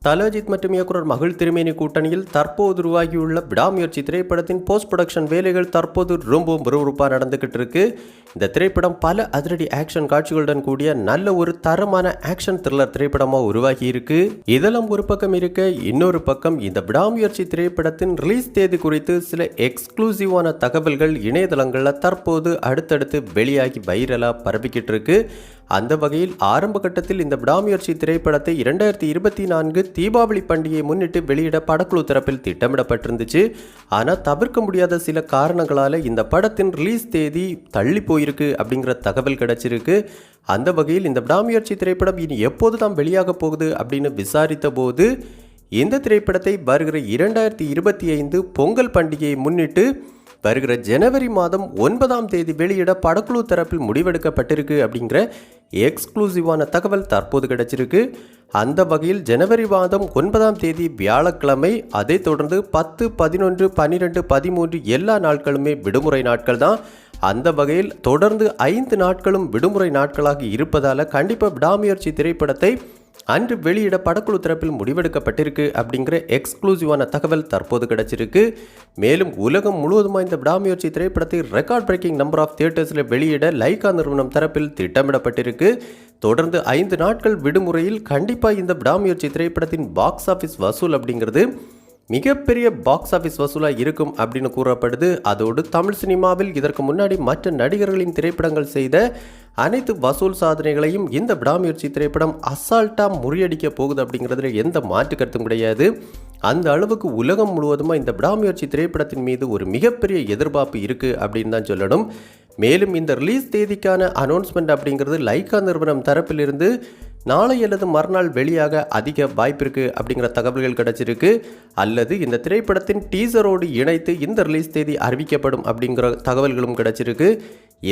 தல அஜித் மற்றும் இயக்குனர் மகள் திருமேனி கூட்டணியில் தற்போது உருவாகியுள்ள விடாமுயற்சி திரைப்படத்தின் போஸ்ட் ப்ரொடக்ஷன் வேலைகள் தற்போது ரொம்பவும் விறுவிறுப்பாக நடந்துகிட்டு இருக்கு. இந்த திரைப்படம் பல அதிரடி ஆக்ஷன் காட்சிகளுடன் கூடிய நல்ல ஒரு தரமான ஆக்ஷன் த்ரில்லர் திரைப்படமாக உருவாகி இருக்கு. இதெல்லாம் ஒரு பக்கம் இருக்க, இன்னொரு பக்கம் இந்த விடாமுயற்சி திரைப்படத்தின் ரிலீஸ் தேதி குறித்து சில எக்ஸ்க்ளூசிவான தகவல்கள் இணையதளங்களில் தற்போது அடுத்தடுத்து வெளியாகி வைரலாக பரப்பிக்கிட்டு இருக்கு. அந்த வகையில் ஆரம்ப கட்டத்தில் இந்த விடாமுயற்சி திரைப்படத்தை 2024 தீபாவளி பண்டிகையை முன்னிட்டு வெளியிட படக்குழு தரப்பில் திட்டமிடப்பட்டிருந்துச்சு. ஆனால் தவிர்க்க முடியாத சில காரணங்களால் இந்த படத்தின் ரிலீஸ் தேதி தள்ளி போயிருக்கு அப்படிங்கிற தகவல் கிடைச்சிருக்கு. அந்த வகையில் இந்த விடாமுயற்சி திரைப்படம் இனி எப்போது தான் வெளியாக போகுது அப்படின்னு விசாரித்த போது இந்த திரைப்படத்தை வருகிற 2025 பொங்கல் பண்டிகையை முன்னிட்டு வருகிற ஜனவரி மாதம் 9ஆம் தேதி வெளியிட படக்குழு தரப்பில் முடிவெடுக்கப்பட்டிருக்கு அப்படிங்கிற எக்ஸ்க்ளூசிவான தகவல் தற்போது கிடைச்சிருக்கு. அந்த வகையில் ஜனவரி மாதம் 9ஆம் தேதி வியாழக்கிழமை, அதை தொடர்ந்து 10, 11, 12, 13 எல்லா நாட்களுமே விடுமுறை நாட்கள் தான். அந்த வகையில் தொடர்ந்து 5 நாட்களும் விடுமுறை நாட்களாக இருப்பதால் கண்டிப்பாக விடாமுயற்சி திரைப்படத்தை அன்று வெளியிட படக்குழு தரப்பில் முடிவெடுக்கப்பட்டிருக்கு அப்படிங்கிற எக்ஸ்க்ளூசிவான தகவல் தற்போது கிடைச்சிருக்கு. மேலும் உலகம் முழுவதுமாக இந்த விடாமுயற்சி திரைப்படத்தை ரெக்கார்ட் பிரேக்கிங் நம்பர் ஆஃப் தியேட்டர்ஸில் வெளியிட லைகா நிறுவனம் தரப்பில் திட்டமிடப்பட்டிருக்கு. தொடர்ந்து 5 நாட்கள் விடுமுறையில் கண்டிப்பாக இந்த விடாமுயற்சி திரைப்படத்தின் பாக்ஸ் ஆஃபீஸ் வசூல் அப்படிங்கிறது மிகப்பெரிய பாக்ஸ் ஆஃபீஸ் வசூலாக இருக்கும் அப்படின்னு கூறப்படுது. அதோடு தமிழ் சினிமாவில் இதற்கு முன்னாடி மற்ற நடிகர்களின் திரைப்படங்கள் செய்த அனைத்து வசூல் சாதனைகளையும் இந்த விடாமுயற்சி திரைப்படம் அசால்ட்டாக முறியடிக்க போகுது அப்படிங்கிறதுல எந்த மாற்று கருத்தும் கிடையாது. அந்த அளவுக்கு உலகம் முழுவதுமாக இந்த விடாமுயற்சி திரைப்படத்தின் மீது ஒரு மிகப்பெரிய எதிர்பார்ப்பு இருக்குது அப்படின்னு தான் சொல்லணும். மேலும் இந்த ரிலீஸ் தேதிக்கான அனௌன்ஸ்மெண்ட் அப்படிங்கிறது லைகா நிறுவனம் தரப்பிலிருந்து நாளை அல்லது மறுநாள் வெளியாக அதிக வாய்ப்பு இருக்குது அப்படிங்கிற தகவல்கள் கிடைச்சிருக்கு. அல்லது இந்த திரைப்படத்தின் டீசரோடு இணைத்து இந்த ரிலீஸ் தேதி அறிவிக்கப்படும் அப்படிங்கிற தகவல்களும் கிடைச்சிருக்கு.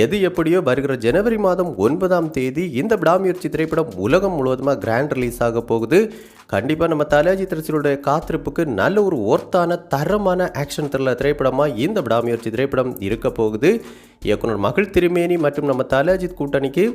எது எப்படியோ வருகிற ஜனவரி மாதம் 9ஆம் தேதி இந்த விடாமுயற்சி திரைப்படம் உலகம் முழுவதுமாக கிராண்ட் ரிலீஸ் ஆக போகுது. கண்டிப்பாக நம்ம தல அஜித் ரசிகர்களுடைய காத்திருப்புக்கு நல்ல ஒரு ஒர்த்தான தரமான ஆக்ஷன் த்ரில்லர் திரைப்படமாக இந்த விடாமுயற்சி திரைப்படம் இருக்க போகுது. இயக்குனர் மகள் திருமேனி மற்றும் நம்ம தல அஜித் கூட்டணிக்கு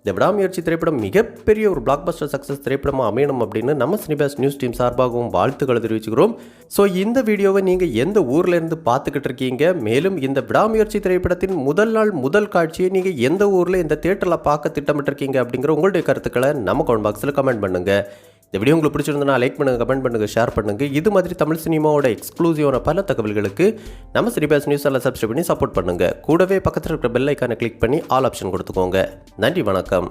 இந்த விடாமுயற்சி திரைப்படம் மிகப்பெரிய ஒரு பிளாக் பஸ்டர் சக்ஸஸ் திரைப்படமாக அமையணும் அப்படின்னு நம்ம சினிபாஸ் நியூஸ் டீம் சார்பாகவும் வாழ்த்துக்களை தெரிவிச்சுக்கிறோம். ஸோ இந்த வீடியோவை நீங்கள் எந்த ஊரில் இருந்து பார்த்துக்கிட்டு இருக்கீங்க, மேலும் இந்த விடாமுயற்சி திரைப்படத்தின் முதல் நாள் முதல் காட்சியை நீங்கள் எந்த ஊரில் இந்த தியேட்டரில் பார்க்க திட்டமிட்டிருக்கீங்க அப்படிங்கிற உங்களுடைய கருத்துக்களை நம்ம கமெண்ட் பாக்ஸில் கமெண்ட் பண்ணுங்கள். இந்த வீடியோ உங்களுக்கு பிடிச்சிருந்தா லைக் பண்ணுங்கள், கமெண்ட் பண்ணுங்கள், ஷேர் பண்ணுங்கள். இது மாதிரி தமிழ் சினிமாவோட எக்ஸ்க்ளூசிவான பல தகவல்களுக்கு நம்ம சினிபாஸ் நியூஸ் எல்லாம் சப்ஸ்கிரைப் பண்ணி சப்போர்ட் பண்ணுங்கள். கூடவே பக்கத்தில் இருக்கிற பெல் ஐக்கானை கிளிக் பண்ணி ஆல் ஆப்ஷன் கொடுத்துக்கோங்க. நன்றி, வணக்கம்.